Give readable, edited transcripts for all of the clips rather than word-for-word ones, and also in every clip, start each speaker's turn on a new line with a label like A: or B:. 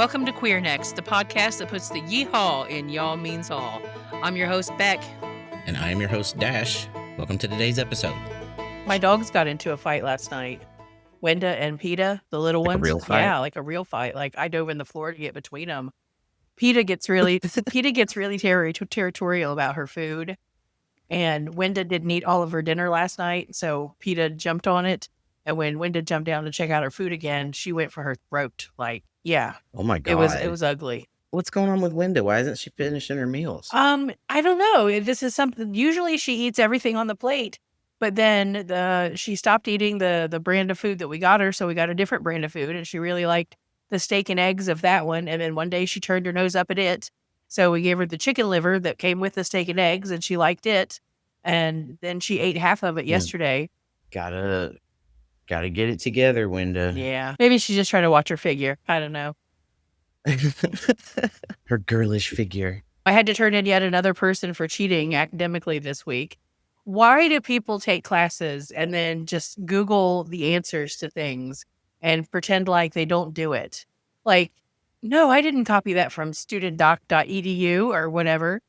A: Welcome to Queer Next, the podcast that puts the yeehaw in y'all means all. I'm your host, Beck.
B: And I am your host, Dash. Welcome to today's episode.
A: My dogs got into a fight last night. Wenda and PETA, the little ones.
B: A real fight?
A: Yeah, like a real fight. Like I dove in the floor to get between them. PETA gets really territorial about her food. And Wenda didn't eat all of her dinner last night, so PETA jumped on it. And when Wenda jumped down to check out her food again, she went for her throat. Like, yeah.
B: Oh my God.
A: It was ugly.
B: What's going on with Wenda? Why isn't she finishing her meals?
A: I don't know. This is something, usually she eats everything on the plate, but then she stopped eating the brand of food that we got her, so we got a different brand of food, and she really liked the steak and eggs of that one, and then one day she turned her nose up at it, so we gave her the chicken liver that came with the steak and eggs, and she liked it, and then she ate half of it yesterday.
B: Gotta get it together, Wenda.
A: Yeah. Maybe she's just trying to watch her figure. I don't know.
B: Her girlish figure.
A: I had to turn in yet another person for cheating academically this week. Why do people take classes and then just Google the answers to things and pretend like they don't do it? Like, no, I didn't copy that from studentdoc.edu or whatever.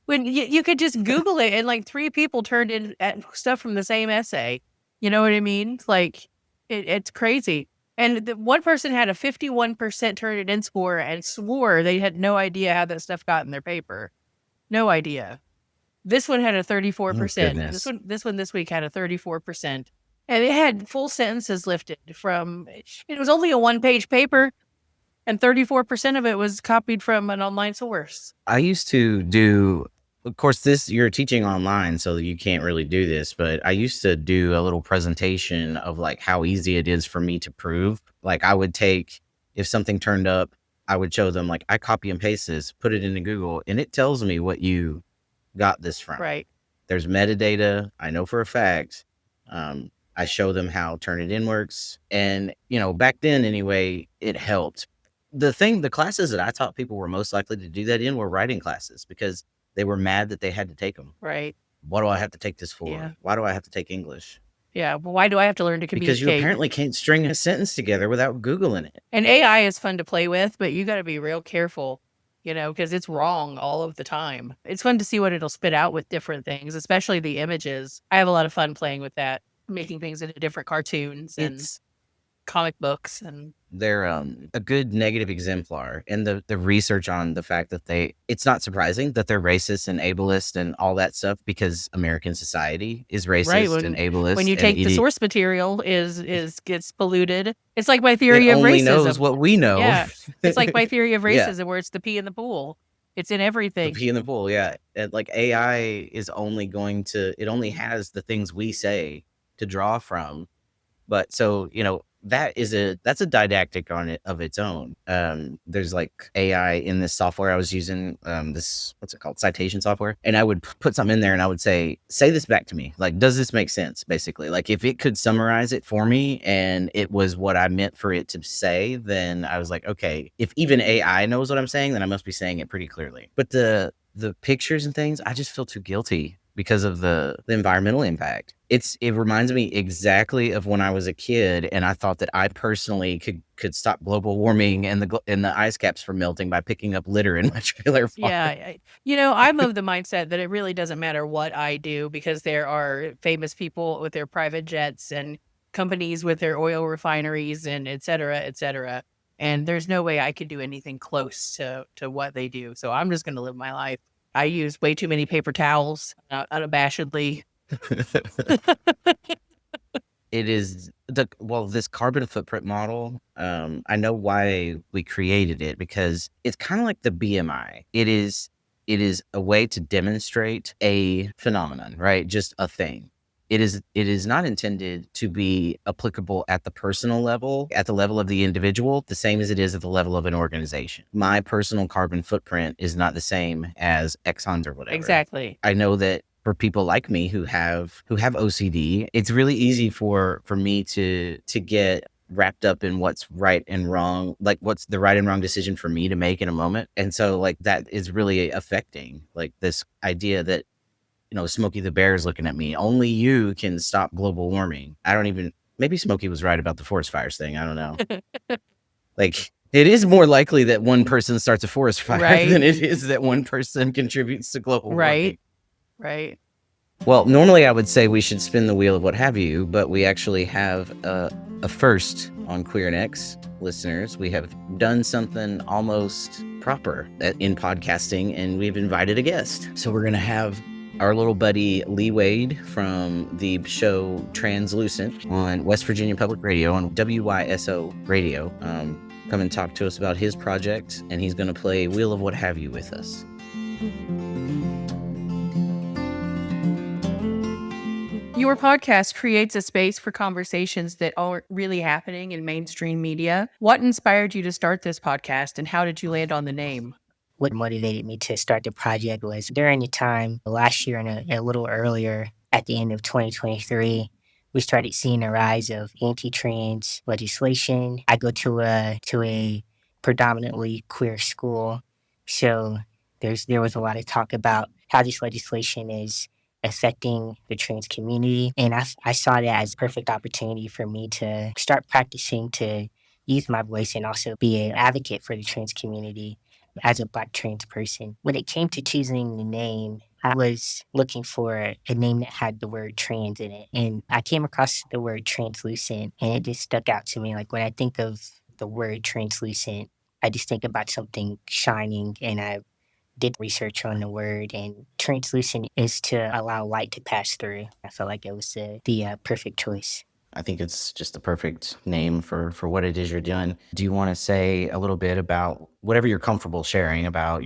A: When you could just Google it and like 3 people turned in stuff from the same essay. You know what I mean? Like, it's crazy. And one person had a 51% turn it in score and swore they had no idea how that stuff got in their paper. No idea. This one had a 34%.
B: Oh,
A: this week had a 34%. And it had full sentences lifted from, it was only a 1-page paper. And 34% of it was copied from an online source.
B: I used to do, of course, you're teaching online, so you can't really do this, but I used to do a little presentation of like how easy it is for me to prove. Like I would take, if something turned up, I would show them like I copy and paste this, put it into Google, and it tells me what you got this from.
A: Right.
B: There's metadata. I know for a fact. I show them how Turnitin works. And, back then anyway, it helped. The classes that I taught people were most likely to do that in were writing classes because they were mad that they had to take them.
A: Right.
B: What do I have to take this for?
A: Yeah.
B: Why do I have to take English?
A: Yeah. Well, why do I have to learn to communicate?
B: Because you apparently can't string a sentence together without Googling it.
A: And AI is fun to play with, but you got to be real careful, because it's wrong all of the time. It's fun to see what it'll spit out with different things, especially the images. I have a lot of fun playing with that, making things into different cartoons and comic books, and
B: they're a good negative exemplar. And the research on the fact that it's not surprising that they're racist and ableist and all that stuff because American society is racist and ableist.
A: When you take the source material gets polluted. It's like my theory of racism. It only
B: knows what we know.
A: Yeah, it's like my theory of racism where it's the pee in the pool. It's in everything.
B: The pee in the pool, yeah. And like AI is only it only has the things we say to draw from. But so, that's a didactic on it of its own. There's like AI in this software I was using, what's it called? Citation software. And I would put something in there and I would say this back to me. Like, does this make sense? Basically, like if it could summarize it for me and it was what I meant for it to say, then I was like, okay, if even AI knows what I'm saying, then I must be saying it pretty clearly. But the pictures and things, I just feel too guilty because of the environmental impact. It reminds me exactly of when I was a kid and I thought that I personally could stop global warming and the ice caps from melting by picking up litter in my trailer park.
A: Yeah. I'm of the mindset that it really doesn't matter what I do because there are famous people with their private jets and companies with their oil refineries and et cetera, et cetera. And there's no way I could do anything close to what they do. So I'm just going to live my life. I use way too many paper towels, unabashedly.
B: It is this carbon footprint model. I know why we created it because it's kind of like the BMI. It is a way to demonstrate a phenomenon, right? Just a thing. It is not intended to be applicable at the personal level, at the level of the individual, the same as it is at the level of an organization. My personal carbon footprint is not the same as Exxon's or whatever.
A: Exactly.
B: I know that for people like me who have OCD, it's really easy for me to get wrapped up in what's right and wrong, like what's the right and wrong decision for me to make in a moment. And so like that is really affecting like this idea that, Smokey the Bear is looking at me. Only you can stop global warming. Maybe Smokey was right about the forest fires thing. I don't know. Like, it is more likely that one person starts a forest fire
A: Right.
B: than it is that one person contributes to global warming.
A: Right.
B: Well, normally I would say we should spin the wheel of what have you, but we actually have a first on Queer Next listeners. We have done something almost proper in podcasting, and we've invited a guest. So we're going to have our little buddy Lee Wade from the show Translucent on West Virginia Public Radio on WYSO Radio come and talk to us about his project, and he's going to play Wheel of What Have You with us.
A: Your podcast creates a space for conversations that aren't really happening in mainstream media. What inspired you to start this podcast, and how did you land on the name?
C: What motivated me to start the project was during the time last year and a little earlier at the end of 2023, we started seeing a rise of anti-trans legislation. I go to a predominantly queer school, so there was a lot of talk about how this legislation is affecting the trans community, and I saw that as a perfect opportunity for me to start practicing to use my voice and also be an advocate for the trans community as a Black trans person. When it came to choosing the name, I was looking for a name that had the word trans in it. And I came across the word translucent, and it just stuck out to me. Like when I think of the word translucent, I just think about something shining. And I did research on the word, and translucent is to allow light to pass through. I felt like it was the perfect choice.
B: I think it's just the perfect name for what it is you're doing. Do you want to say a little bit about whatever you're comfortable sharing about,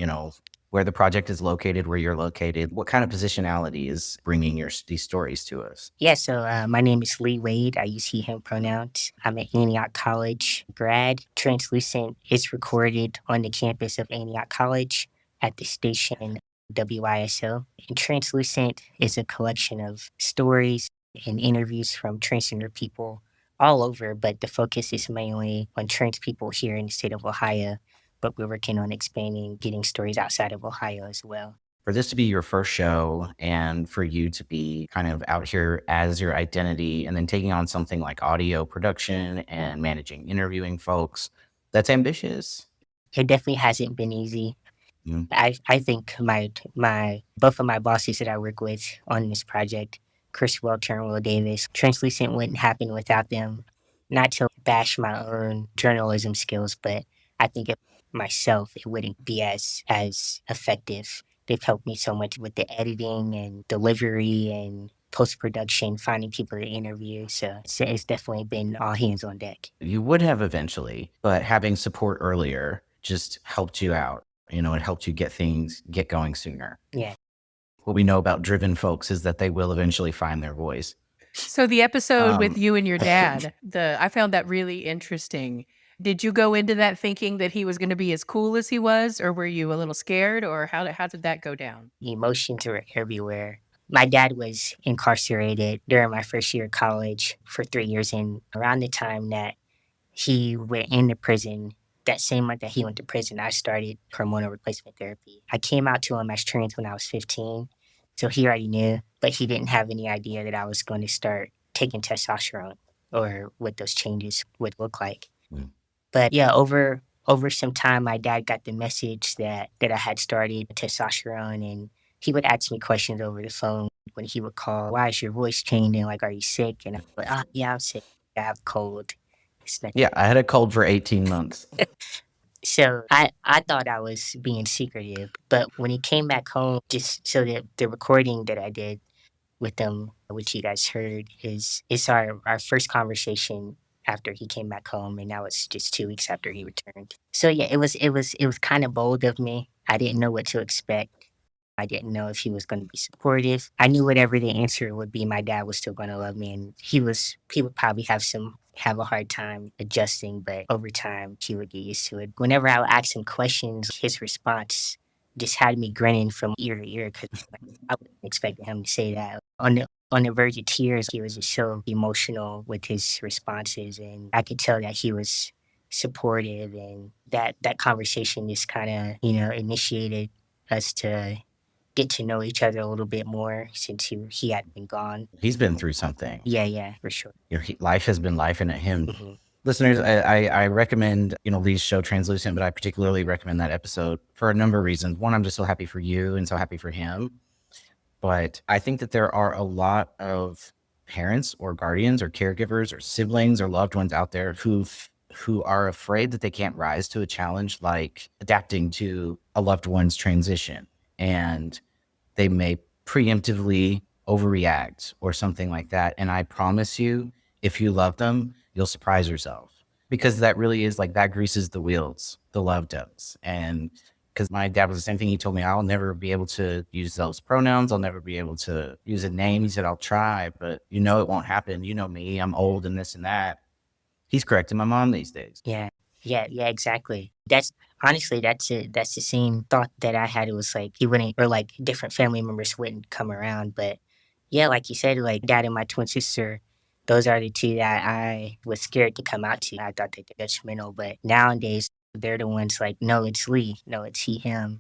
B: where the project is located, where you're located, what kind of positionality is bringing these stories to us?
C: Yeah, so my name is Lee Wade. I use he, him pronouns. I'm an Antioch College grad. Translucent is recorded on the campus of Antioch College at the station WISO. And Translucent is a collection of stories and interviews from transgender people all over, but the focus is mainly on trans people here in the state of Ohio. But we're working on expanding, getting stories outside of Ohio as well.
B: For this to be your first show and for you to be kind of out here as your identity and then taking on something like audio production and managing interviewing folks, that's ambitious.
C: It definitely hasn't been easy.
B: Mm.
C: I think my both of my bosses that I work with on this project, Chris Welter and Will Davis, Translucent wouldn't happen without them. Not to bash my own journalism skills, but I think if myself, it wouldn't be as effective. They've helped me so much with the editing and delivery and post production, finding people to interview. So it's definitely been all hands on deck.
B: You would have eventually, but having support earlier just helped you out. It helped you get going sooner.
C: Yeah.
B: What we know about driven folks is that they will eventually find their voice.
A: So the episode with you and your dad, I found that really interesting. Did you go into that thinking that he was going to be as cool as he was, or were you a little scared, or how did that go down?
C: Emotions were everywhere. My dad was incarcerated during my first year of college for 3 years, and around the time that he went into prison, that same month that he went to prison, I started hormonal replacement therapy. I came out to him as trans when I was 15, so he already knew, but he didn't have any idea that I was going to start taking testosterone or what those changes would look like.
B: Mm.
C: But yeah, over some time, my dad got the message that I had started testosterone, and he would ask me questions over the phone when he would call. Why is your voice changing? Like, are you sick? And I'm like, oh yeah, I'm sick. I have a cold. It's not-
B: Yeah, I had a cold for 18 months.
C: So I thought I was being secretive, but when he came back home, just so that the recording that I did with them, which you guys heard, is our first conversation after he came back home, and that was just 2 weeks after he returned. So yeah, it was kind of bold of me. I didn't know what to expect. I didn't know if he was going to be supportive. I knew whatever the answer would be, my dad was still going to love me, and he would probably have a hard time adjusting, but over time he would get used to it. Whenever I would ask him questions, his response just had me grinning from ear to ear because I wasn't expecting him to say that. On the verge of tears, he was just so emotional with his responses, and I could tell that he was supportive, and that conversation just kind of initiated us to get to know each other a little bit more since he had been gone.
B: He's been through something.
C: Yeah, for sure.
B: Life has been life at him.
C: Mhm.
B: Listeners, I recommend, Lee's show Translucent, but I particularly recommend that episode for a number of reasons. One, I'm just so happy for you and so happy for him. But I think that there are a lot of parents or guardians or caregivers or siblings or loved ones out there who are afraid that they can't rise to a challenge like adapting to a loved one's transition. And they may preemptively overreact or something like that. And I promise you, if you love them, you'll surprise yourself, because that really is like that greases the wheels, the love does. And because my dad was the same thing. He told me, I'll never be able to use those pronouns. I'll never be able to use a name. He said, I'll try, but it won't happen. You know me, I'm old and this and that. He's correcting my mom these days.
C: Yeah. Yeah, exactly. That's honestly, that's the same thought that I had. It was like he wouldn't, or like different family members wouldn't come around. But yeah, like you said, like dad and my twin sister, those are the two that I was scared to come out to. I thought they were judgmental, but nowadays they're the ones like, no, it's Lee. No, it's he, him.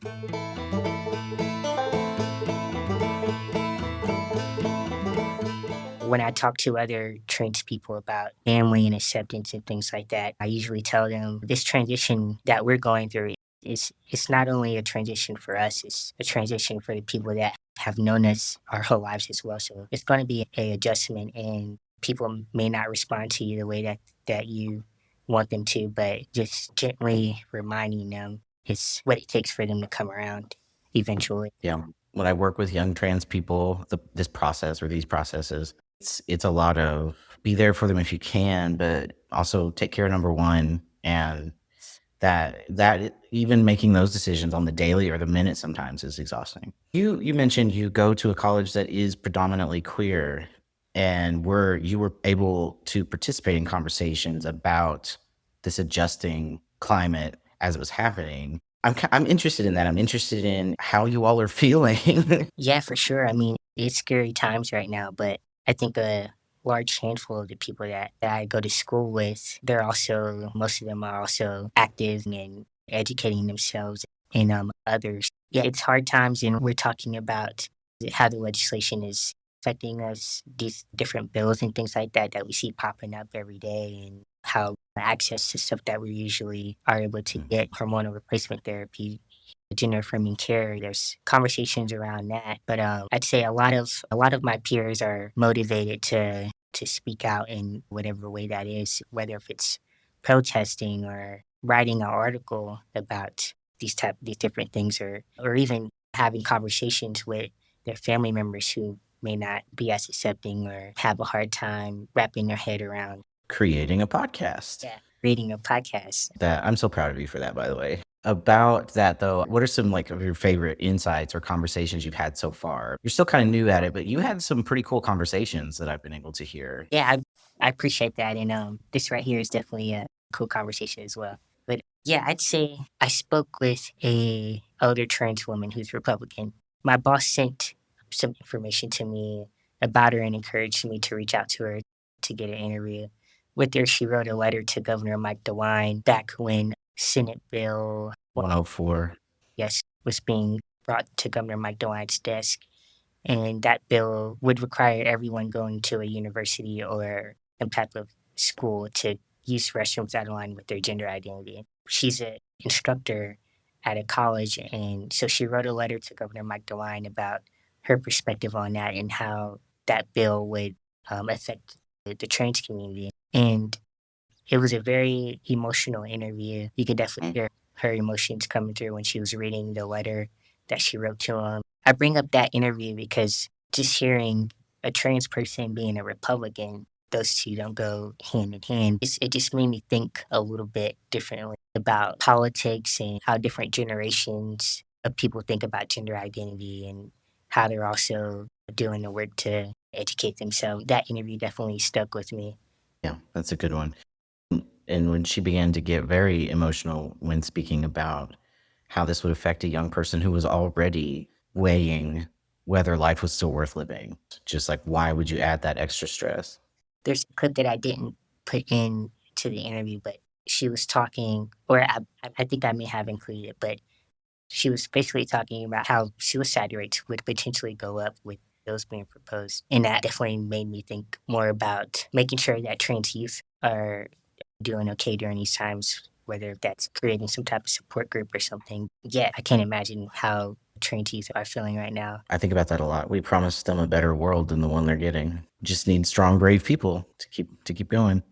C: When I talk to other trans people about family and acceptance and things like that, I usually tell them this transition that we're going through is it's not only a transition for us, it's a transition for the people that have known us our whole lives as well. So it's going to be a adjustment, and people may not respond to you the way that you want them to, but just gently reminding them it's what it takes for them to come around eventually.
B: Yeah. When I work with young trans people, this process or these processes, it's a lot of be there for them if you can, but also take care of number one. And even making those decisions on the daily or the minute sometimes is exhausting. You mentioned you go to a college that is predominantly queer, and you were able to participate in conversations about this adjusting climate as it was happening. I'm interested in that. I'm interested in how you all are feeling.
C: Yeah, for sure. I mean, it's scary times right now, but I think a large handful of the people that I go to school with, most of them are also active and educating themselves and others. Yeah, it's hard times, and we're talking about how the legislation is affecting us, these different bills and things like that we see popping up every day, and how access to stuff that we usually are able to get, hormonal replacement therapy, gender affirming care. There's conversations around that, but I'd say a lot of my peers are motivated to speak out in whatever way that is, whether if it's protesting or writing an article about these different things, or even having conversations with their family members who may not be as accepting or have a hard time wrapping their head around
B: Creating a podcast.
C: reading a podcast.
B: That I'm so proud of you for that, by the way. About that though, what are some like of your favorite insights or conversations you've had so far? You're still kind of new at it, but you had some pretty cool conversations that I've been able to hear.
C: Yeah, I appreciate that, and this right here is definitely a cool conversation as well. But yeah, I'd say I spoke with a older trans woman who's Republican. My boss sent some information to me about her and encouraged me to reach out to her to get an interview with her. She wrote a letter to Governor Mike DeWine back when Senate Bill
B: 104.
C: yes was being brought to Governor Mike DeWine's desk, and that bill would require everyone going to a university or some type of school to use restrooms that align with their gender identity. She's an instructor at a college, and so she wrote a letter to Governor Mike DeWine about her perspective on that and how that bill would affect the trans community. And it was a very emotional interview. You could definitely hear her emotions coming through when she was reading the letter that she wrote to him. I bring up that interview because just hearing a trans person being a Republican, those two don't go hand in hand. It just made me think a little bit differently about politics and how different generations of people think about gender identity and how they're also doing the work to educate themselves. That interview definitely stuck with me.
B: Yeah, that's a good one. And when she began to get very emotional when speaking about how this would affect a young person who was already weighing whether life was still worth living, just like, why would you add that extra stress?
C: There's a clip that I didn't put in to the interview, but she was talking, or I think I may have included it, but she was basically talking about how suicide rates would potentially go up with those being proposed. And that definitely made me think more about making sure that trans youth are doing okay during these times, whether that's creating some type of support group or something. Yeah, I can't imagine how trainees are feeling right now.
B: I think about that a lot. We promised them a better world than the one they're getting. Just need strong, brave people to keep going.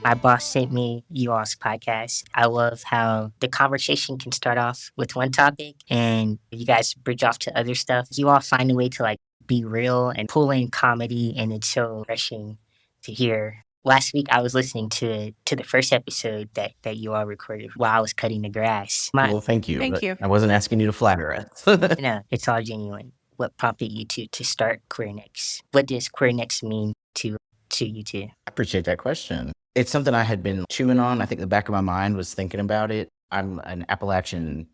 C: My boss sent me you all's podcast. I love how the conversation can start off with one topic and you guys bridge off to other stuff. You all find a way to like be real and pull in comedy, and it's so refreshing to hear. Last week I was listening to the first episode that you all recorded while I was cutting the grass.
B: Well, thank you.
A: Thank
B: but
A: you.
B: I wasn't asking you to flatter us.
C: No, it's all genuine. What prompted you to start Queer Next? What does Queer Next mean to you two?
B: I appreciate that question. It's something I had been chewing on. I think the back of my mind was thinking about it. I'm an Appalachian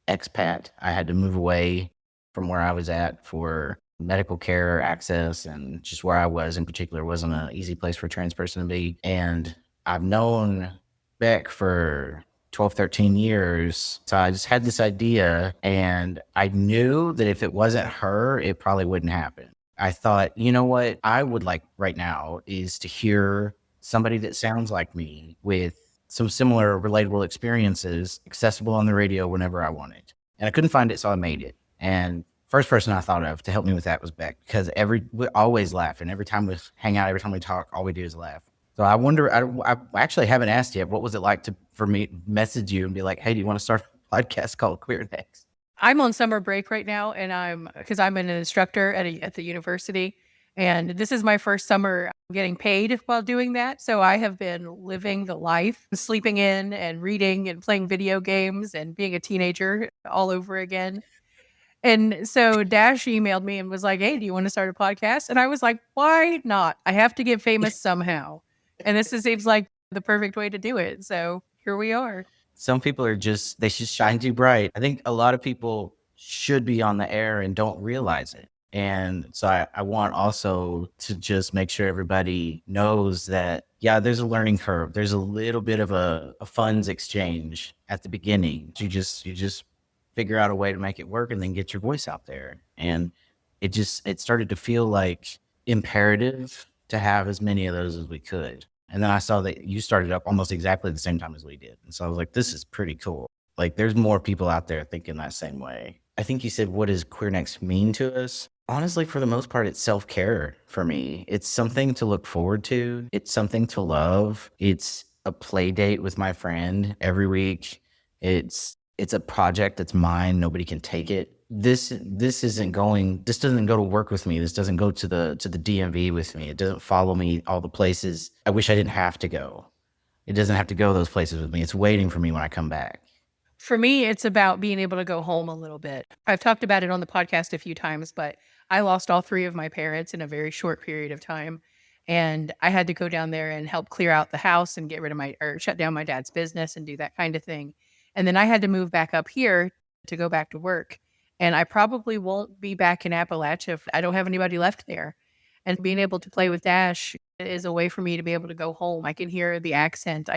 B: expat. I had to move away from where I was at for medical care access, and just where I was in particular wasn't an easy place for a trans person to be. And I've known Beck for 12, 13 years. So I just had this idea, and I knew that if it wasn't her, it probably wouldn't happen. I thought, you know what I would like right now is to hear somebody that sounds like me with some similar relatable experiences accessible on the radio whenever I wanted. And I couldn't find it, so I made it. And first person I thought of to help me with that was Beck, because we always laugh. And every time we hang out, every time we talk, all we do is laugh. So I wonder, I actually haven't asked yet, what was it like for me to message you and be like, hey, do you want to start a podcast called Queer Next?
A: I'm on summer break right now, and because I'm an instructor at the university, and this is my first summer getting paid while doing that. So I have been living the life, sleeping in and reading and playing video games and being a teenager all over again. And so Dash emailed me and was like, "Hey, do you want to start a podcast?" And I was like, "Why not? I have to get famous somehow." And seems like the perfect way to do it. So here we are.
B: Some people they just shine too bright. I think a lot of people should be on the air and don't realize it. And so I want also to just make sure everybody knows that, yeah, there's a learning curve. There's a little bit of a funds exchange at the beginning. You just figure out a way to make it work and then get your voice out there. And it started to feel like imperative to have as many of those as we could. And then I saw that you started up almost exactly the same time as we did. And so I was like, this is pretty cool. Like, there's more people out there thinking that same way. I think you said, what does Queer Next mean to us? Honestly, for the most part, it's self-care for me. It's something to look forward to. It's something to love. It's a play date with my friend every week. It's a project that's mine. Nobody can take it. This doesn't go to work with me. This doesn't go to the DMV with me. It doesn't follow me all the places I wish I didn't have to go. It doesn't have to go those places with me. It's waiting for me when I come back.
A: For me, it's about being able to go home a little bit. I've talked about it on the podcast a few times, but I lost all three of my parents in a very short period of time. And I had to go down there and help clear out the house and get rid of or shut down my dad's business and do that kind of thing. And then I had to move back up here to go back to work. And I probably won't be back in Appalachia if I don't have anybody left there. And being able to play with Dash is a way for me to be able to go home. I can hear the accent.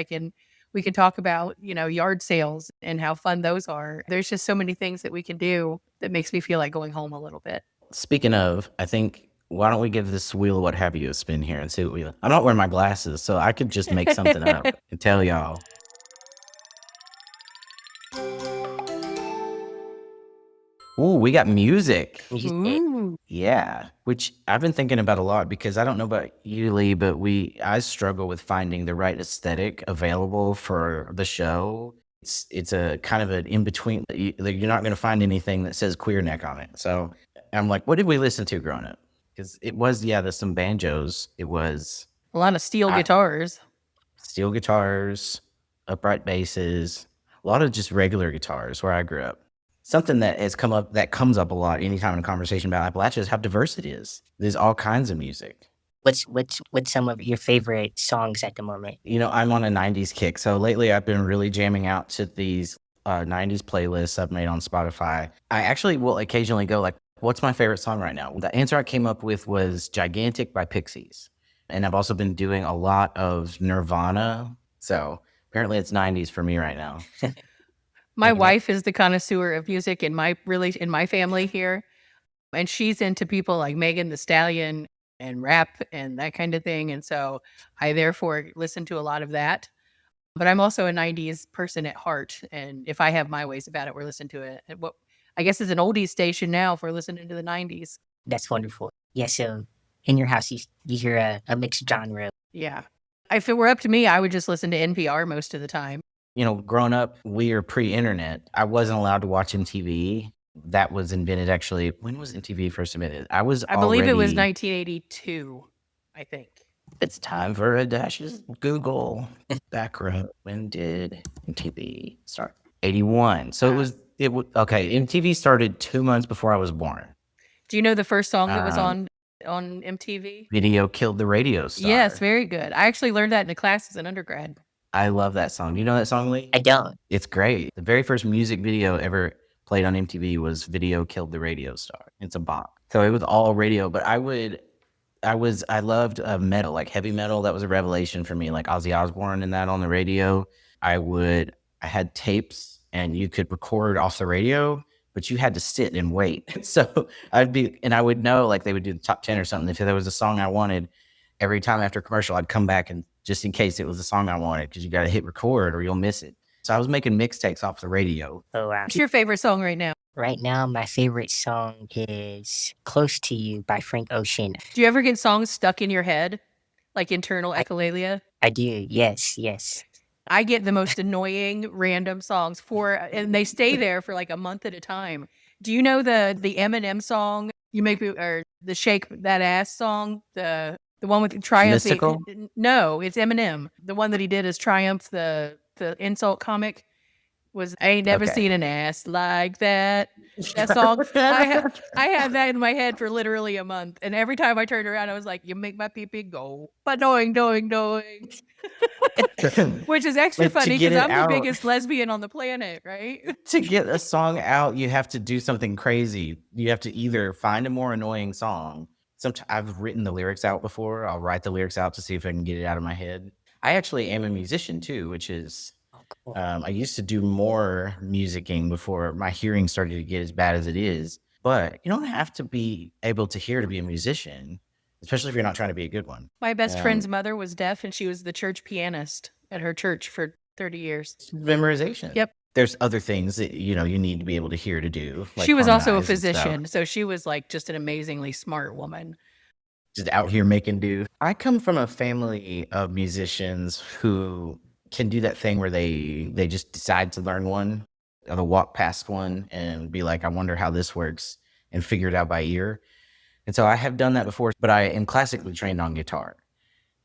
A: We can talk about, yard sales and how fun those are. There's just so many things that we can do that makes me feel like going home a little bit.
B: Speaking of, I think, why don't we give this wheel of what have you a spin here and see what I'm not wearing my glasses, so I could just make something up and tell y'all. Ooh, we got music.
A: Ooh.
B: Yeah, which I've been thinking about a lot, because I don't know about you, Lee, but I struggle with finding the right aesthetic available for the show. It's a kind of an in between. You're not going to find anything that says Queer Neck on it. So I'm like, what did we listen to growing up? Because it was, there's some banjos. It was
A: A lot of steel guitars.
B: Steel guitars, upright basses, a lot of just regular guitars where I grew up. Something that comes up a lot anytime in a conversation about Appalachia is how diverse it is. There's all kinds of music.
C: What's some of your favorite songs at the moment?
B: I'm on a 90s kick. So lately I've been really jamming out to these 90s playlists I've made on Spotify. I actually will occasionally go like, what's my favorite song right now? The answer I came up with was Gigantic by Pixies. And I've also been doing a lot of Nirvana. So apparently it's 90s for me right now.
A: My
B: And, you know,
A: wife is the connoisseur of music in my family here. And she's into people like Megan the Stallion and rap and that kind of thing. And so I therefore listen to a lot of that. But I'm also a 90s person at heart. And if I have my ways about it, we're listening to it. What I guess is an oldies station now if we're listening to the 90s.
C: That's wonderful. Yeah, so in your house, you hear a mixed genre.
A: Yeah. If it were up to me, I would just listen to NPR most of the time.
B: You know, growing up, we are pre-internet. I wasn't allowed to watch MTV. That was invented actually. When was MTV first invented?
A: I believe it was 1982, I think.
B: It's time for a Dash's Google back row. When did MTV start? 81. So it was okay. MTV started 2 months before I was born.
A: Do you know the first song that was on MTV?
B: Video Killed the Radio Star.
A: Yes, very good. I actually learned that in a class as an undergrad.
B: I love that song. Do you know that song, Lee?
C: I don't.
B: It's great. The very first music video ever played on MTV was Video Killed the Radio Star. It's a bop. So it was all radio, but I loved metal, like heavy metal. That was a revelation for me, like Ozzy Osbourne and that on the radio. I had tapes and you could record off the radio, but you had to sit and wait. So I would know, like they would do the top 10 or something. If there was a song I wanted, every time after a commercial, I'd come back and just in case it was the song I wanted, because you got to hit record or you'll miss it. So I was making mixtapes off the radio.
C: Oh, wow.
A: What's your favorite song right now?
C: Right now, my favorite song is Close to You by Frank Ocean.
A: Do you ever get songs stuck in your head, like internal echolalia?
C: I do, yes.
A: I get the most annoying random songs and they stay there for like a month at a time. Do you know the Eminem song? Or the Shake That Ass song? The one with Triumph.
B: Mystical?
A: No, it's Eminem. The one that he did as Triumph, the insult comic. I ain't never seen an ass like that. That song. I had that in my head for literally a month. And every time I turned around, I was like, you make my pee-pee go. But doing. Which is extra funny because I'm the biggest lesbian on the planet, right?
B: To get a song out, you have to do something crazy. You have to either find a more annoying song. Sometimes I've written the lyrics out before. I'll write the lyrics out to see if I can get it out of my head. I actually am a musician too, which is...
C: Cool.
B: I used to do more musicking before my hearing started to get as bad as it is. But you don't have to be able to hear to be a musician, especially if you're not trying to be a good one.
A: My best friend's mother was deaf, and she was the church pianist at her church for 30 years.
B: Memorization.
A: Yep.
B: There's other things that, you need to be able to hear to do. Like
A: she was also a physician, so she was like just an amazingly smart woman.
B: Just out here making do. I come from a family of musicians who can do that thing where they just decide to learn one, or they'll walk past one and be like, I wonder how this works, and figure it out by ear. And so I have done that before, but I am classically trained on guitar.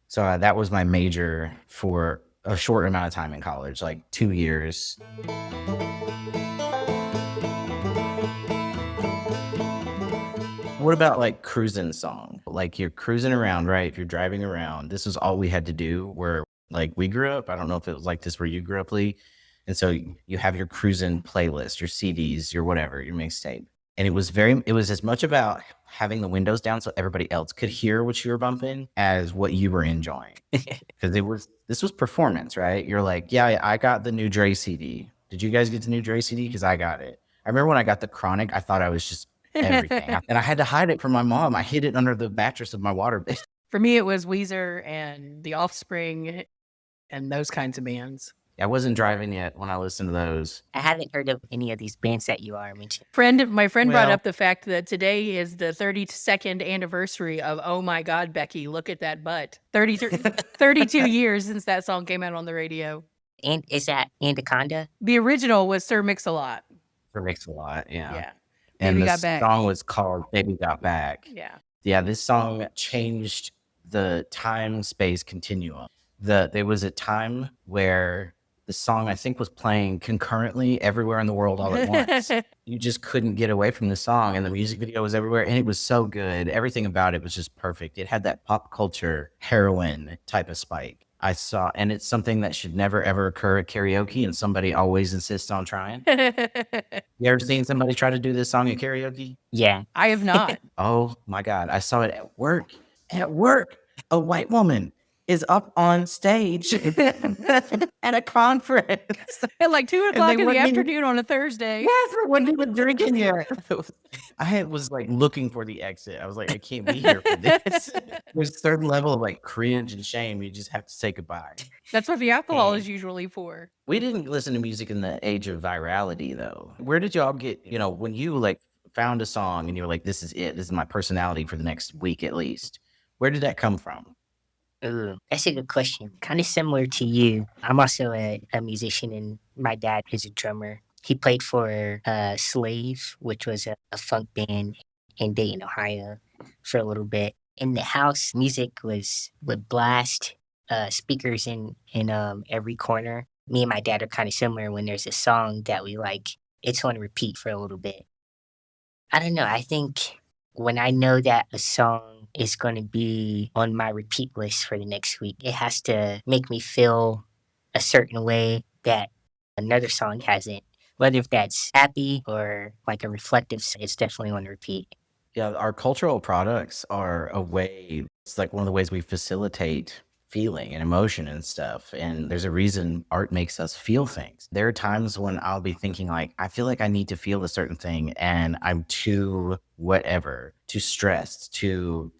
B: So that was my major for a short amount of time in college, like 2 years. What about like cruising song? Like you're cruising around, right? If you're driving around, this is all we had to do where like we grew up. I don't know if it was like this where you grew up, Lee. And so you have your cruising playlist, your CDs, your whatever, your mixtape. And it was as much about having the windows down so everybody else could hear what you were bumping as what you were enjoying. Because this was performance, right? You're like, yeah, I got the new Dre CD. Did you guys get the new Dre CD? Because I got it. I remember when I got the Chronic, I thought I was just everything. And I had to hide it from my mom. I hid it under the mattress of my waterbed.
A: For me, it was Weezer and The Offspring and those kinds of bands.
B: I wasn't driving yet when I listened to those.
C: I haven't heard of any of these bands that you are mentioning.
A: My friend brought up the fact that today is the 32nd anniversary of Oh My God, Becky, Look at That Butt. 32 years since that song came out on the radio.
C: And is that Anaconda?
A: The original was Sir Mix-a-Lot.
B: Sir Mix-a-Lot, yeah.
A: Yeah.
B: And
A: Baby
B: the
A: Got Back.
B: song was called Baby Got Back.
A: Yeah.
B: Yeah, this song changed the time-space continuum. There was a time where the song, I think, was playing concurrently everywhere in the world all at once. You just couldn't get away from the song, and the music video was everywhere, and it was so good. Everything about it was just perfect. It had that pop culture heroin type of spike. And it's something that should never, ever occur at karaoke, and somebody always insists on trying. You ever seen somebody try to do this song at karaoke?
C: Yeah.
A: I have not.
B: Oh, my God. I saw it at work. At work, a white woman is up on stage at a conference.
A: At like 2
B: they
A: o'clock in the
B: wouldn't even-
A: afternoon on a Thursday.
B: Yes, we wasn't even drinking yet. I was like looking for the exit. I was like, I can't be here for this. There's a certain level of like cringe and shame. You just have to say goodbye.
A: That's what the alcohol
C: And
A: is usually for.
B: We didn't listen to music in the age of virality, though. Where did y'all get, when you like found a song and you were like, this is it, this is my personality for the next week at least? Where did that come from?
C: ooh, that's a good question. Kind of similar to you. I'm also a musician, and my dad is a drummer. He played for Slave, which was a funk band in Dayton, Ohio, for a little bit. In the house, music would blast speakers in every corner. Me and my dad are kind of similar. When there's a song that we like, it's on repeat for a little bit. I don't know. I think when I know that a song is going to be on my repeat list for the next week, it has to make me feel a certain way that another song hasn't. Whether if that's happy or like a reflective, it's definitely on repeat.
B: Yeah, our cultural products are a way, it's like one of the ways we facilitate feeling and emotion and stuff. And there's a reason art makes us feel things. There are times when I'll be thinking like, I feel like I need to feel a certain thing and I'm too whatever, too stressed, too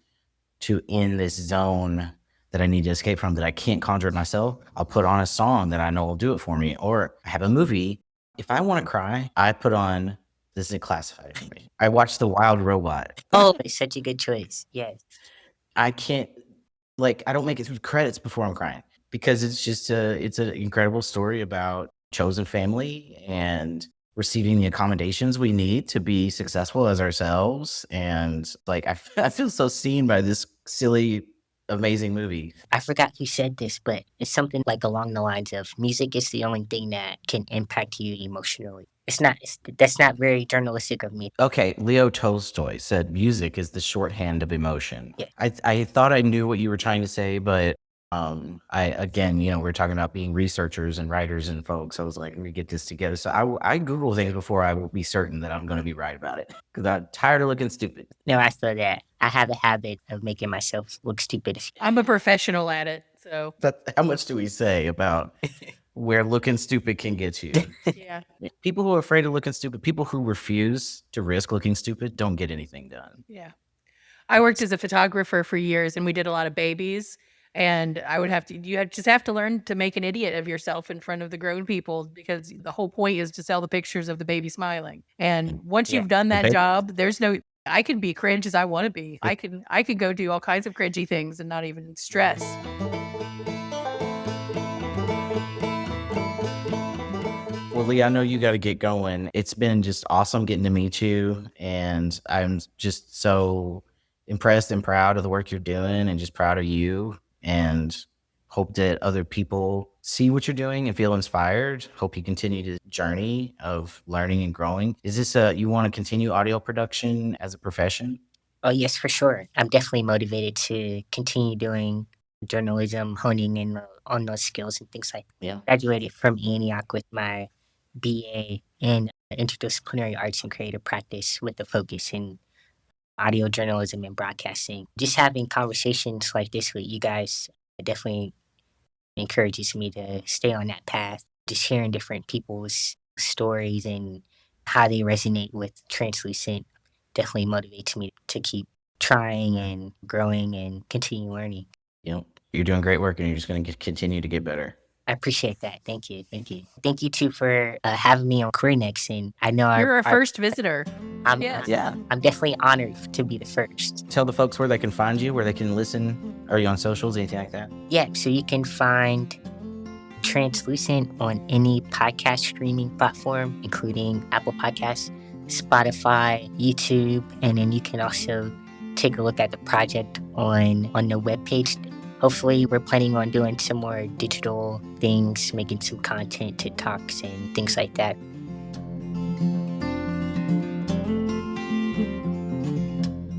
B: in this zone that I need to escape from that I can't conjure it myself. I'll put on a song that I know will do it for me. Or I have a movie. If I want to cry, I put on, this is classified for me. I watch The Wild Robot.
C: Oh, it's such a good choice. Yes.
B: I can't, I don't make it through the credits before I'm crying because it's an incredible story about chosen family and receiving the accommodations we need to be successful as ourselves. And I feel so seen by this silly, amazing movie.
C: I forgot who said this, but it's something like along the lines of music is the only thing that can impact you emotionally. That's not very journalistic of me.
B: Okay, Leo Tolstoy said music is the shorthand of emotion.
C: Yeah.
B: I thought I knew what you were trying to say, but we're talking about being researchers and writers and folks. I was like, let me get this together. So I Google things before I will be certain that I'm going to be right about it because I'm tired of looking stupid.
C: No, I feel that. I have a habit of making myself look stupid.
A: I'm a professional at it, so
B: How much do we say about where looking stupid can get you?
A: yeah.
B: People who are afraid of looking stupid, people who refuse to risk looking stupid, don't get anything done.
A: Yeah. I worked as a photographer for years and we did a lot of babies. And just have to learn to make an idiot of yourself in front of the grown people because the whole point is to sell the pictures of the baby smiling. And once
C: Yeah.
A: you've done that
B: baby-
A: job, I can be cringe as I want to be. I can go do all kinds of cringy things and not even stress.
B: Well, Lee, I know you got to get going. It's been just awesome getting to meet you. And I'm just so impressed and proud of the work you're doing and just proud of you and hope that other people see what you're doing and feel inspired. Hope you continue the journey of learning and growing. Is this you want to continue audio production as a profession?
C: Oh, yes, for sure. I'm definitely motivated to continue doing journalism, honing in on those skills and things like that.
B: Yeah.
C: Graduated from Antioch with my BA in interdisciplinary arts and creative practice with a focus in audio journalism and broadcasting. Just having conversations like this with you guys definitely encourages me to stay on that path. Just hearing different people's stories and how they resonate with Translucent definitely motivates me to keep trying and growing and continue learning.
B: You're doing great work and you're just going to continue to get better.
C: I appreciate that. Thank you. Thank you. Thank you too for having me on Career Next. And I know
A: You're our first visitor.
C: I'm,
A: Yes.
B: Yeah.
C: I'm definitely honored to be the first.
B: Tell the folks where they can find you, where they can listen. Are you on socials, anything like that?
C: Yeah, so you can find Translucent on any podcast streaming platform, including Apple Podcasts, Spotify, YouTube, and then you can also take a look at the project on the webpage. Hopefully, we're planning on doing some more digital things, making some content, TikToks, and things like that.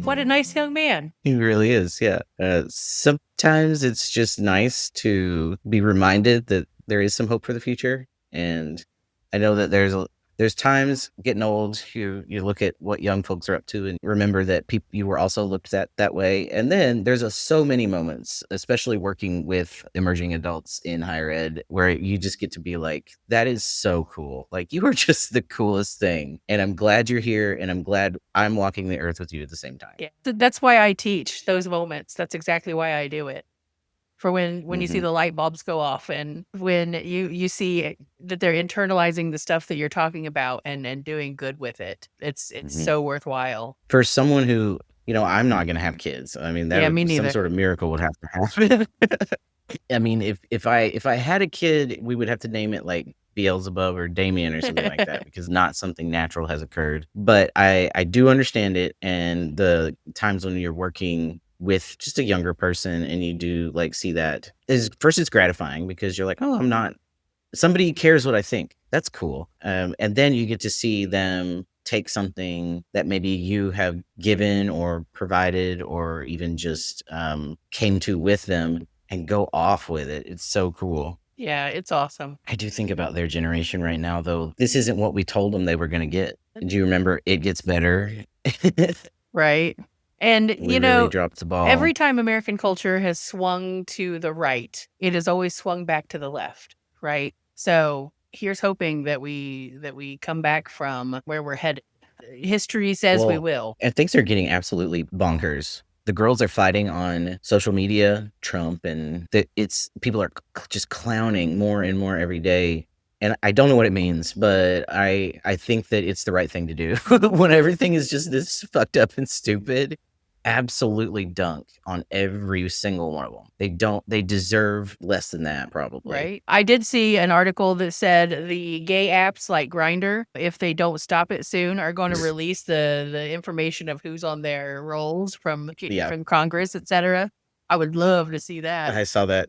A: What a nice young man.
B: He really is, yeah. Sometimes it's just nice to be reminded that there is some hope for the future. And I know that there's There's times getting old, you look at what young folks are up to and remember that you were also looked at that way. And then there's so many moments, especially working with emerging adults in higher ed, where you just get to be like, that is so cool. Like, you are just the coolest thing. And I'm glad you're here, and I'm glad I'm walking the earth with you at the same time.
A: Yeah. That's why I teach those moments. That's exactly why I do it. For when you see the light bulbs go off, and when you see that they're internalizing the stuff that you're talking about and doing good with it. It's so worthwhile.
B: For someone who, I'm not going to have kids. I mean,
A: Yeah, me
B: some
A: neither.
B: sort of miracle would have to happen. I mean, if I had a kid, we would have to name it like Beelzebub or Damien or something like that, because not something natural has occurred. But I do understand it, and the times when you're working with just a younger person and you do like see that is, first, it's gratifying because you're like, oh, I'm not, somebody cares what I think. That's cool. And then you get to see them take something that maybe you have given or provided or even just came to with them and go off with it. It's so cool.
A: Yeah, it's awesome.
B: I do think about their generation right now, though. This isn't what we told them they were going to get. Do you remember It Gets Better?
A: Right. And,
B: We really dropped the ball.
A: every time American culture has swung to the right, it has always swung back to the left, right? So here's hoping that we come back from where we're headed. History says we will.
B: And things are getting absolutely bonkers. The girls are fighting on social media, Trump, and people are just clowning more and more every day. And I don't know what it means, but I think that it's the right thing to do when everything is just this fucked up and stupid. Absolutely dunk on every single one of them. They deserve less than that, probably.
A: Right. I did see an article that said the gay apps like Grindr, if they don't stop it soon, are going to release the information of who's on their rolls from Congress, etc. I would love to see that.
B: I saw that.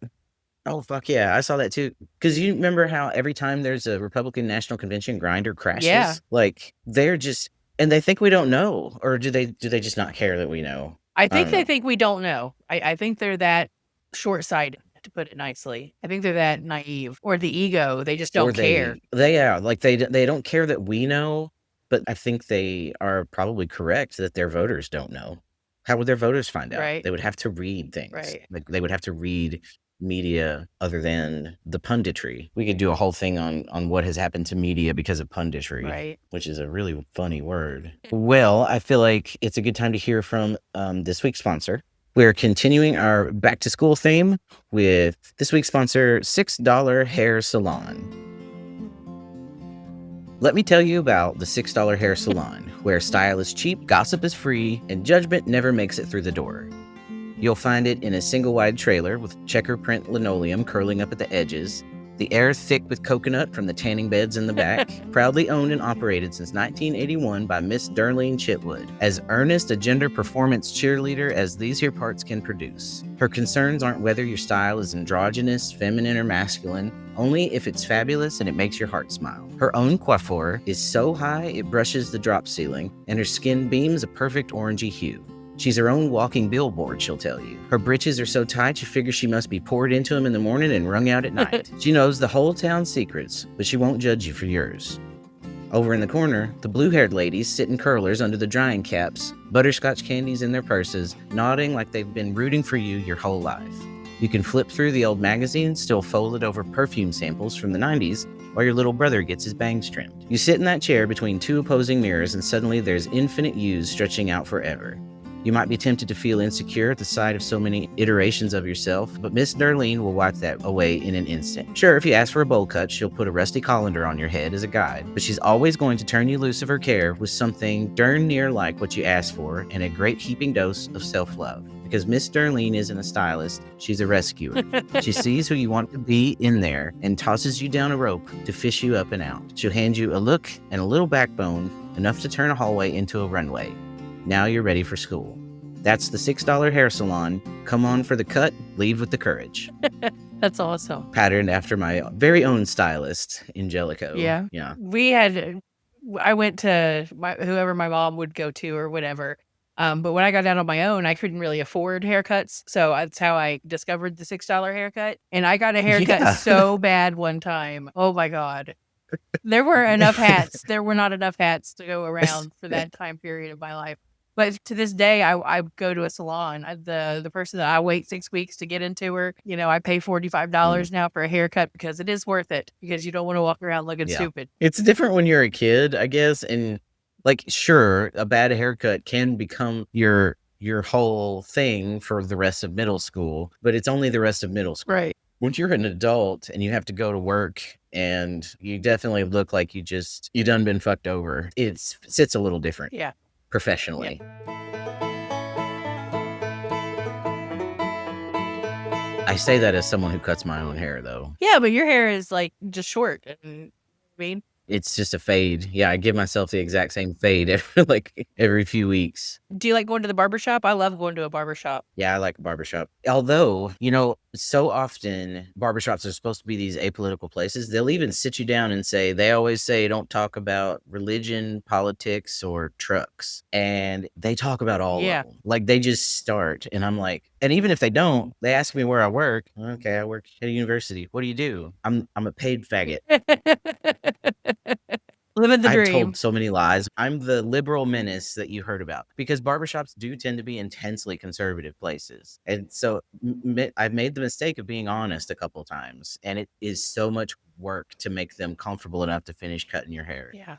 B: Oh, fuck yeah. I saw that too. Because you remember how every time there's a Republican National Convention, Grindr crashes?
A: Yeah.
B: Like, they're just, and they think we don't know. Or do they just not care that we know?
A: I think they think we don't know. I think they're that short-sighted, to put it nicely. I think they're that naive. Or the ego. They just don't care.
B: They don't care that we know, but I think they are probably correct that their voters don't know. How would their voters find out?
A: Right.
B: They would have to read things.
A: Right.
B: Like, they would have to read media other than the punditry. We could do a whole thing on what has happened to media because of punditry,
A: Right.
B: which is a really funny word. Well, I feel like it's a good time to hear from this week's sponsor. We're continuing our back to school theme with this week's sponsor, $6 Hair Salon. Let me tell you about the $6 Hair Salon, where style is cheap, gossip is free, and judgment never makes it through the door. You'll find it in a single-wide trailer with checker print linoleum curling up at the edges, the air thick with coconut from the tanning beds in the back, proudly owned and operated since 1981 by Miss Darlene Chitwood, as earnest a gender performance cheerleader as these here parts can produce. Her concerns aren't whether your style is androgynous, feminine, or masculine, only if it's fabulous and it makes your heart smile. Her own coiffure is so high it brushes the drop ceiling, and her skin beams a perfect orangey hue. She's her own walking billboard, she'll tell you. Her britches are so tight you figure she must be poured into them in the morning and wrung out at night. She knows the whole town's secrets, but she won't judge you for yours. Over in the corner, the blue-haired ladies sit in curlers under the drying caps, butterscotch candies in their purses, nodding like they've been rooting for you your whole life. You can flip through the old magazines still folded over perfume samples from the 90s while your little brother gets his bangs trimmed. You sit in that chair between two opposing mirrors and suddenly there's infinite views stretching out forever. You might be tempted to feel insecure at the sight of so many iterations of yourself, but Miss Darlene will wipe that away in an instant. Sure, if you ask for a bowl cut, she'll put a rusty colander on your head as a guide, but she's always going to turn you loose of her care with something darn near like what you asked for and a great heaping dose of self-love. Because Miss Darlene isn't a stylist, she's a rescuer. She sees who you want to be in there and tosses you down a rope to fish you up and out. She'll hand you a look and a little backbone, enough to turn a hallway into a runway. Now you're ready for school. That's the $6 Hair Salon. Come on for the cut, leave with the courage.
A: That's awesome.
B: Patterned after my very own stylist, Angelico.
A: Yeah. I went to whoever my mom would go to or whatever. But when I got down on my own, I couldn't really afford haircuts. So that's how I discovered the $6 haircut. And I got a haircut so bad one time. Oh my God. There were enough hats. There were not enough hats to go around for that time period of my life. But to this day, I go to a salon. The person that I wait 6 weeks to get into her, I pay $45 now for a haircut because it is worth it, because you don't want to walk around looking
B: Yeah.
A: stupid.
B: It's different when you're a kid, I guess, and like sure, a bad haircut can become your whole thing for the rest of middle school, but it's only the rest of middle school.
A: Right.
B: Once you're an adult and you have to go to work and you definitely look like you done been fucked over, it sits a little different.
A: Yeah.
B: Professionally. I say that as someone who cuts my own hair, though.
A: Yeah, but your hair is like just short. I mean,
B: It's just a fade. Yeah, I give myself the exact same fade every few weeks.
A: do you like going to the barbershop? I love going to a barbershop.
B: Yeah, I like a barbershop. Although, so often barbershops are supposed to be these apolitical places. They'll even sit you down and they always say, don't talk about religion, politics, or trucks. And they talk about all of them. Like they just start. And I'm like, and even if they don't, they ask me where I work. Okay, I work at a university. What do you do? I'm a paid faggot.
A: Living the
B: I've
A: dream.
B: told so many lies. I'm the liberal menace that you heard about, because barbershops do tend to be intensely conservative places. And so I've made the mistake of being honest a couple of times, and it is so much work to make them comfortable enough to finish cutting your hair.
A: Yeah.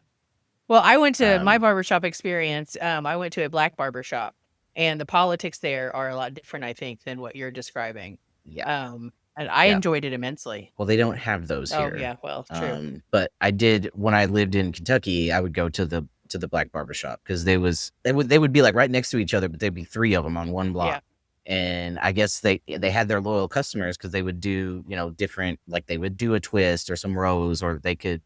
A: Well, I went to my barbershop experience. I went to a black barbershop, and the politics there are a lot different, I think, than what you're describing.
B: Yeah.
A: And I enjoyed it immensely.
B: Well, they don't have those here.
A: Oh, yeah. Well, true.
B: But I did when I lived in Kentucky. I would go to the black barbershop because they would be like right next to each other, but there'd be 3 of them on one block. Yeah. And I guess they had their loyal customers because they would do different, like they would do a twist or some rows, or they could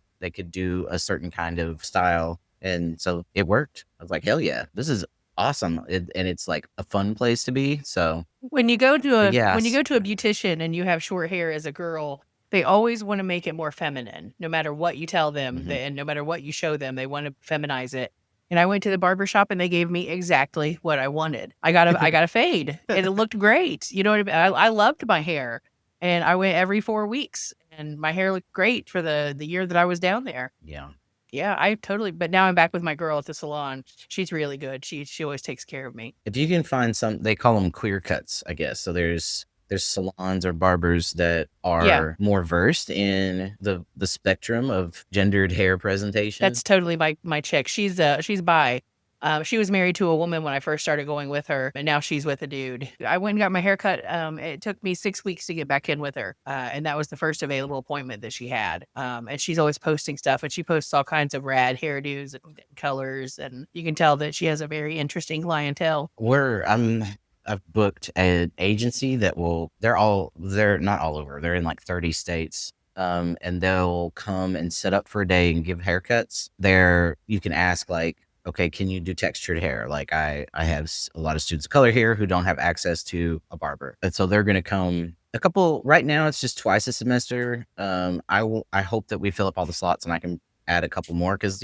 B: do a certain kind of style, and so it worked. I was like, hell yeah, this is awesome, and it's like a fun place to be. So
A: when you go to a beautician and you have short hair as a girl, they always want to make it more feminine. No matter what you tell them, and no matter what you show them, they want to feminize it. And I went to the barbershop and they gave me exactly what I wanted. I got a fade, and it looked great. You know what I mean? I loved my hair, and I went every 4 weeks, and my hair looked great for the year that I was down there.
B: Yeah.
A: Yeah, I totally. But now I'm back with my girl at the salon. She's really good. She always takes care of me.
B: If you can find they call them clear cuts, I guess. So there's salons or barbers that are more versed in the spectrum of gendered hair presentation.
A: That's totally my chick. She's bi. She was married to a woman when I first started going with her, and now she's with a dude. I went and got my hair cut. It took me 6 weeks to get back in with her, and that was the first available appointment that she had. And she's always posting stuff, and she posts all kinds of rad hairdos and colors, and you can tell that she has a very interesting clientele.
B: I've booked an agency that they're not all over. They're in like 30 states. And they'll come and set up for a day and give haircuts. You can ask like, okay, can you do textured hair? Like I have a lot of students of color here who don't have access to a barber. And so they're going to come right now it's just twice a semester. I hope that we fill up all the slots and I can add a couple more. Cause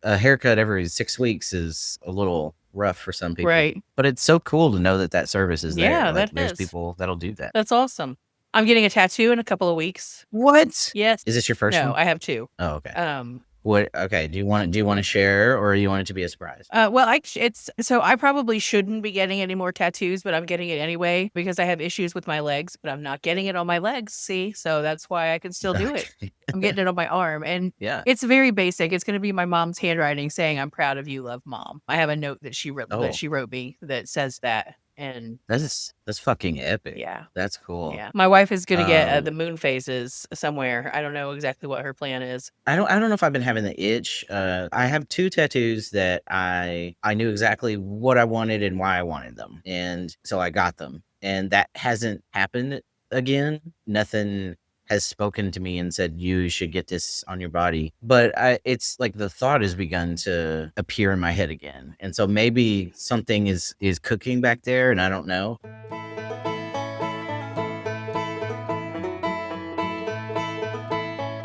B: a haircut every 6 weeks is a little rough for some people.
A: Right.
B: But it's so cool to know that service is there.
A: Yeah,
B: there's people that'll do that.
A: That's awesome. I'm getting a tattoo in a couple of weeks.
B: What?
A: Yes.
B: Is this your first one?
A: No, I have 2.
B: Oh, okay. What? Okay. Do you want to share, or you want it to be a surprise?
A: Well, I probably shouldn't be getting any more tattoos, but I'm getting it anyway because I have issues with my legs, but I'm not getting it on my legs. See, so that's why I can still do it. I'm getting it on my arm, and it's very basic. It's going to be my mom's handwriting saying, "I'm proud of you, love, mom." I have a note that she wrote me that says that. And
B: that's fucking epic.
A: Yeah.
B: That's cool.
A: Yeah. My wife is going to get the moon phases somewhere. I don't know exactly what her plan is.
B: I don't know if I've been having the itch. I have 2 tattoos that I knew exactly what I wanted and why I wanted them. And so I got them. And that hasn't happened again. Nothing has spoken to me and said, you should get this on your body. But it's like the thought has begun to appear in my head again. And so maybe something is cooking back there and I don't know.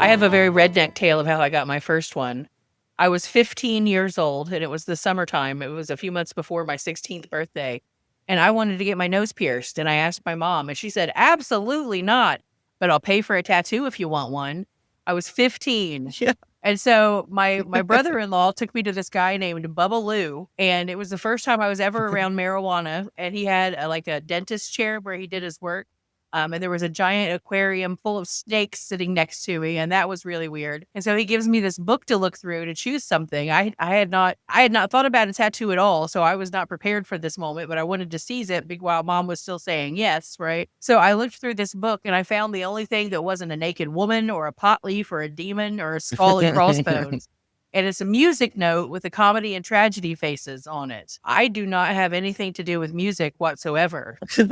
A: I have a very redneck tale of how I got my first one. I was 15 years old and it was the summertime. It was a few months before my 16th birthday. And I wanted to get my nose pierced. And I asked my mom and she said, absolutely not. But I'll pay for a tattoo if you want one. I was 15.
B: Yeah.
A: And so my brother-in-law took me to this guy named Bubba Lou, and it was the first time I was ever around marijuana. And he had like a dentist chair where he did his work. And there was a giant aquarium full of snakes sitting next to me, and that was really weird. And so he gives me this book to look through to choose something. I had not thought about a tattoo at all, so I was not prepared for this moment, but I wanted to seize it while Mom was still saying yes, right? So I looked through this book, and I found the only thing that wasn't a naked woman or a pot leaf or a demon or a skull and crossbones. And it's a music note with the comedy and tragedy faces on it. I do not have anything to do with music whatsoever. So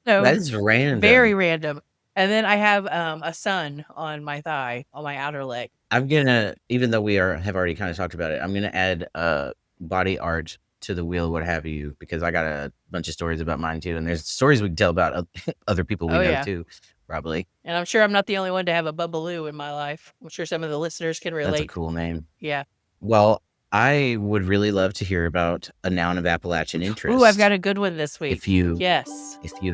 B: That is random.
A: very random. And then I have a sun on my thigh, on my outer leg.
B: I'm gonna, even though we have already kind of talked about it, I'm gonna add body art to the wheel, what have you, because I got a bunch of stories about mine too, and there's stories we can tell about other people we know too, probably.
A: And I'm sure I'm not the only one to have a Bubbaloo in my life. I'm sure some of the listeners can relate.
B: That's a cool name.
A: Yeah.
B: Well, I would really love to hear about a noun of Appalachian interest.
A: Ooh, I've got a good one this week.
B: If you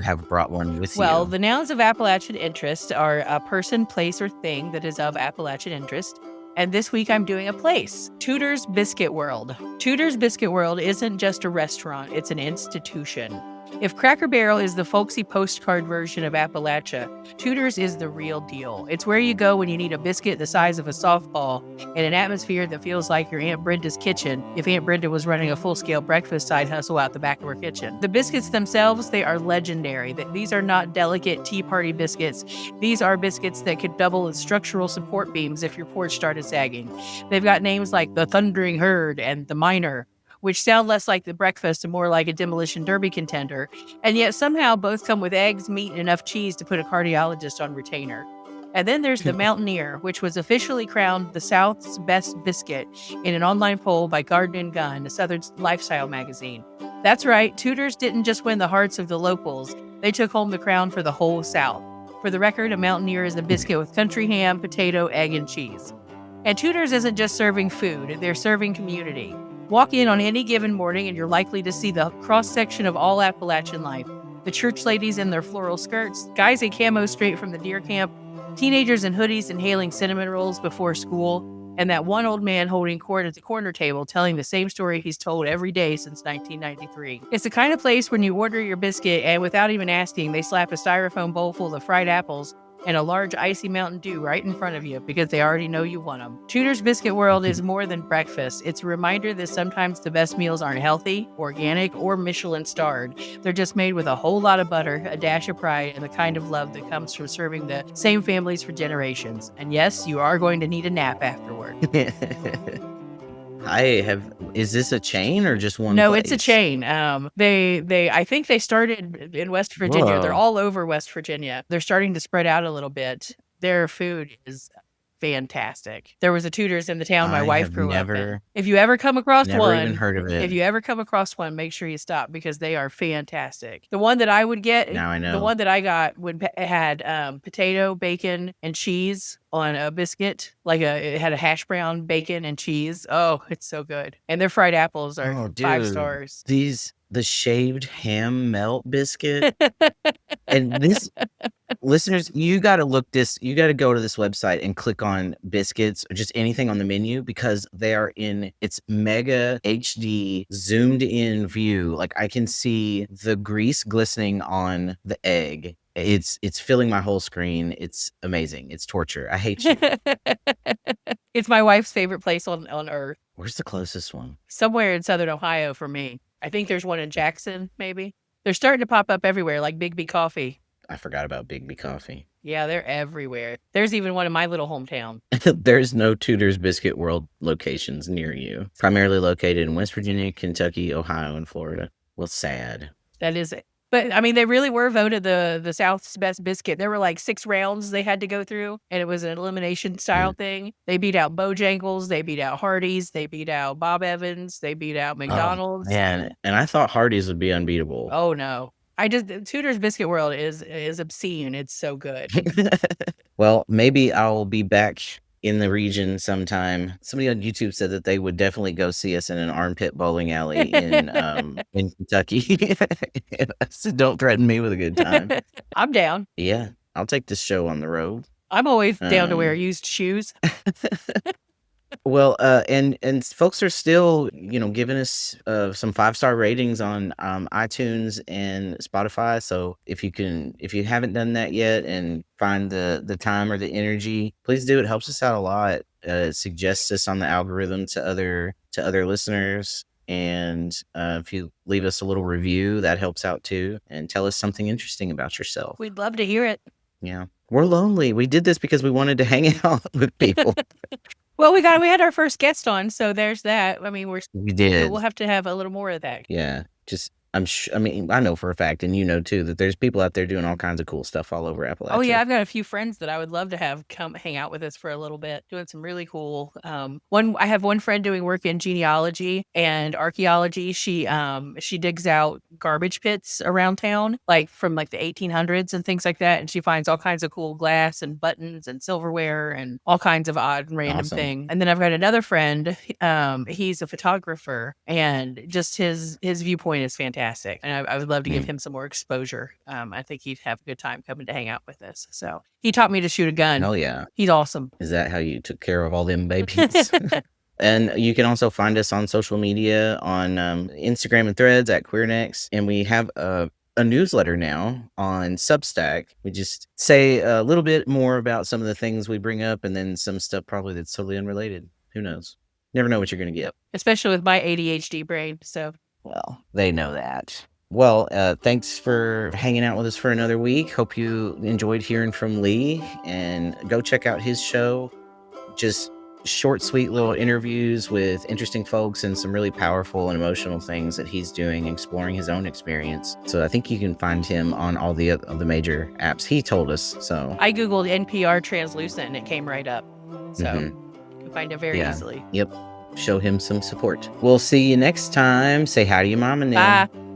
B: have brought one with you.
A: Well, the nouns of Appalachian interest are a person, place, or thing that is of Appalachian interest. And this week I'm doing a place, Tudor's Biscuit World. Tudor's Biscuit World isn't just a restaurant, it's an institution. If Cracker Barrel is the folksy postcard version of Appalachia, Tudor's is the real deal. It's where you go when you need a biscuit the size of a softball and an atmosphere that feels like your Aunt Brenda's kitchen if Aunt Brenda was running a full-scale breakfast side hustle out the back of her kitchen. The biscuits themselves, they are legendary. These are not delicate tea party biscuits. These are biscuits that could double as structural support beams if your porch started sagging. They've got names like the Thundering Herd and the Miner, which sound less like the breakfast and more like a demolition derby contender, and yet somehow both come with eggs, meat, and enough cheese to put a cardiologist on retainer. And then there's the Mountaineer, which was officially crowned the South's best biscuit in an online poll by Garden & Gun, a Southern lifestyle magazine. That's right, Tudor's didn't just win the hearts of the locals, they took home the crown for the whole South. For the record, a Mountaineer is a biscuit with country ham, potato, egg, and cheese. And Tudor's isn't just serving food, they're serving community. Walk in on any given morning and you're likely to see the cross-section of all Appalachian life. The church ladies in their floral skirts, guys in camo straight from the deer camp, teenagers in hoodies inhaling cinnamon rolls before school, and that one old man holding court at the corner table telling the same story he's told every day since 1993. It's the kind of place when you order your biscuit and without even asking, they slap a styrofoam bowl full of fried apples and a large icy Mountain Dew right in front of you because they already know you want them. Tudor's Biscuit World is more than breakfast. It's a reminder that sometimes the best meals aren't healthy, organic, or Michelin starred. They're just made with a whole lot of butter, a dash of pride, and the kind of love that comes from serving the same families for generations. And yes, you are going to need a nap afterward.
B: Is this a chain or just one
A: No,
B: place?
A: it's a chain. I think they started in West Virginia.
B: Whoa.
A: They're all over West Virginia. They're starting to spread out a little bit. Their food is fantastic. There was a Tudor's in the town my wife grew up in. If you ever come across
B: Never
A: one,
B: even heard of it.
A: if you ever come across one, make sure you stop because they are fantastic. The one that I would get,
B: Now I know.
A: the one that I got had potato, bacon, and cheese on a biscuit. It had a hash brown, bacon, and cheese. Oh, it's so good. And their fried apples are 5 stars.
B: The shaved ham melt biscuit. And this, listeners, you got to go to this website and click on biscuits or just anything on the menu because they are in its mega HD zoomed in view. Like I can see the grease glistening on the egg. It's filling my whole screen. It's amazing. It's torture. I hate you.
A: It's my wife's favorite place on earth.
B: Where's the closest one?
A: Somewhere in Southern Ohio for me. I think there's one in Jackson, maybe. They're starting to pop up everywhere, like Big B Coffee.
B: I forgot about Big B Coffee.
A: Yeah, they're everywhere. There's even one in my little hometown.
B: There's no Tudor's Biscuit World locations near you. Primarily located in West Virginia, Kentucky, Ohio, and Florida. Well, sad.
A: That is it. But, I mean, they really were voted the South's best biscuit. There were like 6 rounds they had to go through, and it was an elimination style thing. They beat out Bojangles, they beat out Hardee's, they beat out Bob Evans, they beat out McDonald's.
B: Oh, man, and I thought Hardee's would be unbeatable.
A: Oh, no. Tudor's Biscuit World is obscene. It's so good.
B: Well, maybe I'll be back in the region sometime. Somebody on YouTube said that they would definitely go see us in an armpit bowling alley in Kentucky. So don't threaten me with a good time.
A: I'm down.
B: Yeah. I'll take this show on the road.
A: I'm always down to wear
B: Um,
A: used shoes.
B: Well, and folks are still, giving us some 5-star ratings on iTunes and Spotify. So if you haven't done that yet and find the time or the energy, please do. It helps us out a lot. It suggests us on the algorithm to other listeners. And if you leave us a little review, that helps out too. And tell us something interesting about yourself.
A: We'd love to hear it.
B: Yeah, we're lonely. We did this because we wanted to hang out with people.
A: Well, we had our first guest on, so there's that. I mean,
B: We
A: we'll
B: did.
A: have to have a little more of that.
B: Yeah, just I mean, I know for a fact, and you know too, that there's people out there doing all kinds of cool stuff all over Appalachia.
A: Oh yeah, I've got a few friends that I would love to have come hang out with us for a little bit, doing some really cool. I have one friend doing work in genealogy and archaeology. She digs out garbage pits around town, like from like the 1800s and things like that, and she finds all kinds of cool glass and buttons and silverware and all kinds of odd and random
B: Awesome.
A: things. And then I've got another friend. He's a photographer, and just his viewpoint is fantastic. And I would love to give him some more exposure. I think he'd have a good time coming to hang out with us. So he taught me to shoot a gun.
B: Hell yeah.
A: He's awesome.
B: Is that how you took care of all them babies? And you can also find us on social media on Instagram and Threads at QueerNext. And we have a newsletter now on Substack. We just say a little bit more about some of the things we bring up and then some stuff probably that's totally unrelated. Who knows? Never know what you're going to get.
A: Especially with my ADHD brain. So,
B: well, they know that. Well, thanks for hanging out with us for another week. Hope you enjoyed hearing from Lee, and go check out his show. Just short, sweet little interviews with interesting folks and some really powerful and emotional things that he's doing, exploring his own experience. So I think you can find him on all the major apps. He told us. So
A: I Googled NPR Translucent and it came right up. So you can find it very easily.
B: Yep. Show him some support. We'll see you next time. Say hi to your mom and them.
A: Bye.